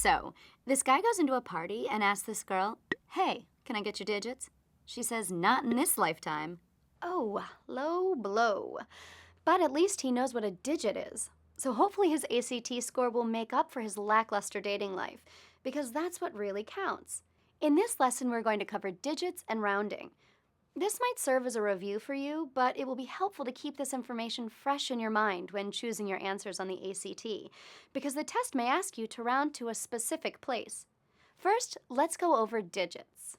So, this guy goes into a party and asks this girl, "Hey, can I get your digits?" She says, "Not in this lifetime." Oh, low blow. But at least he knows what a digit is. So hopefully his ACT score will make up for his lackluster dating life, because that's what really counts. In this lesson, we're going to cover digits and rounding. This might serve as a review for you, but it will be helpful to keep this information fresh in your mind when choosing your answers on the ACT, because the test may ask you to round to a specific place. First, let's go over digits.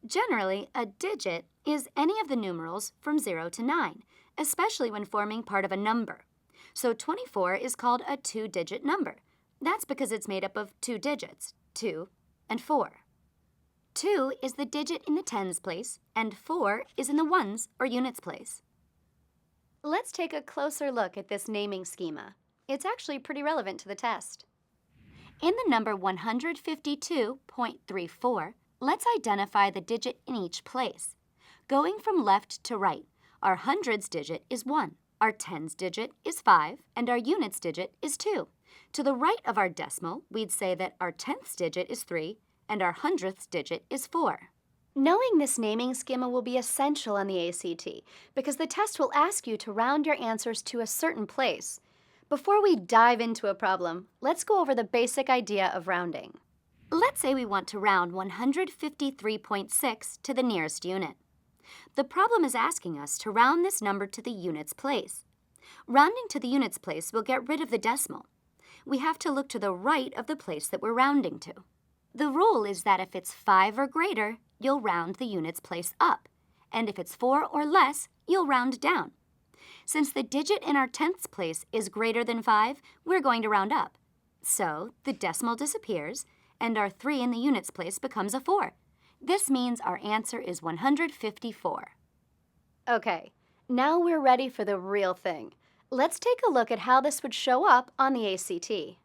Generally, a digit is any of the numerals from 0 to 9, especially when forming part of a number. So 24 is called a two-digit number. That's because it's made up of two digits, 2 and 4. 2 is the digit in the tens place, and 4 is in the ones or units place. Let's take a closer look at this naming schema. It's actually pretty relevant to the test. In the number 152.34, let's identify the digit in each place. Going from left to right, our hundreds digit is 1, our tens digit is 5, and our units digit is 2. To the right of our decimal, we'd say that our tenths digit is 3, and our hundredths digit is 4. Knowing this naming schema will be essential on the ACT because the test will ask you to round your answers to a certain place. Before we dive into a problem, let's go over the basic idea of rounding. Let's say we want to round 153.6 to the nearest unit. The problem is asking us to round this number to the units place. Rounding to the units place will get rid of the decimal. We have to look to the right of the place that we're rounding to. The rule is that if it's 5 or greater, you'll round the units place up, and if it's 4 or less, you'll round down. Since the digit in our tenths place is greater than 5, we're going to round up. So the decimal disappears, and our 3 in the units place becomes a 4. This means our answer is 154. Okay, now we're ready for the real thing. Let's take a look at how this would show up on the ACT.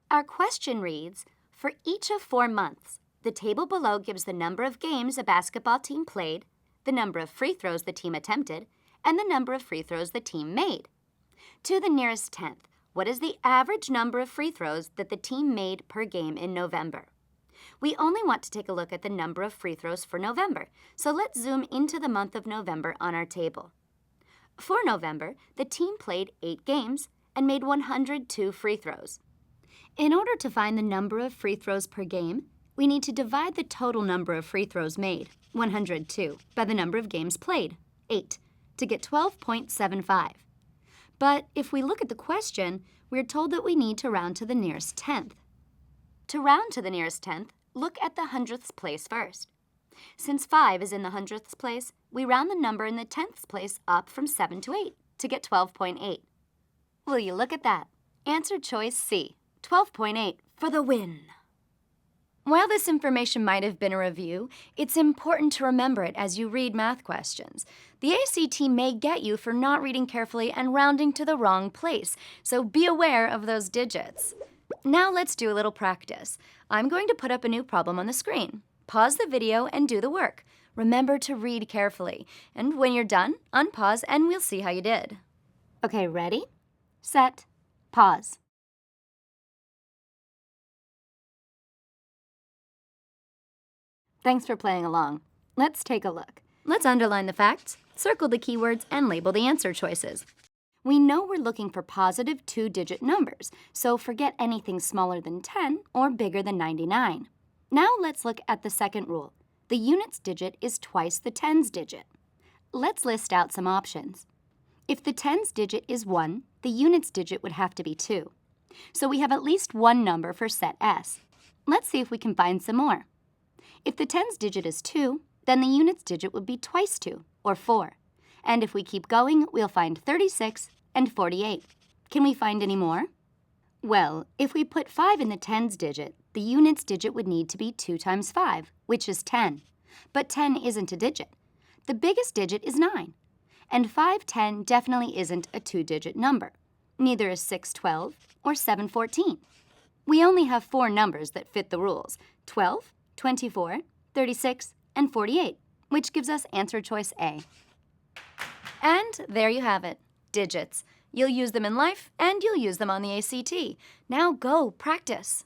Our question reads, for each of 4 months, the table below gives the number of games a basketball team played, the number of free throws the team attempted, and the number of free throws the team made. To the nearest tenth, what is the average number of free throws that the team made per game in November? We only want to take a look at the number of free throws for November, so let's zoom into the month of November on our table. For November, the team played 8 games and made 102 free throws. In order to find the number of free throws per game, we need to divide the total number of free throws made, 102, by the number of games played, 8, to get 12.75. But if we look at the question, we're told that we need to round to the nearest tenth. To round to the nearest tenth, look at the hundredths place first. Since 5 is in the hundredths place, we round the number in the tenths place up from 7 to 8 to get 12.8. Will you look at that? Answer choice C, 12.8 for the win. While this information might have been a review, it's important to remember it as you read math questions. The ACT may get you for not reading carefully and rounding to the wrong place, so be aware of those digits. Now let's do a little practice. I'm going to put up a new problem on the screen. Pause the video and do the work. Remember to read carefully, and when you're done, unpause and we'll see how you did. Okay, ready, set, pause. Thanks for playing along. Let's take a look. Let's underline the facts, circle the keywords, and label the answer choices. We know we're looking for positive two-digit numbers, so forget anything smaller than 10 or bigger than 99. Now let's look at the second rule. The units digit is twice the tens digit. Let's list out some options. If the tens digit is 1, the units digit would have to be 2. So we have at least one number for set S. Let's see if we can find some more. If the tens digit is 2, then the units digit would be twice 2, or 4. And if we keep going, we'll find 36 and 48. Can we find any more? Well, if we put 5 in the tens digit, the units digit would need to be 2 times 5, which is 10. But 10 isn't a digit. The biggest digit is 9. And 510 definitely isn't a two-digit number. Neither is 612 or 714. We only have 4 numbers that fit the rules, 12, 24, 36, and 48, which gives us answer choice A. And there you have it, digits. You'll use them in life, and you'll use them on the ACT. Now go practice.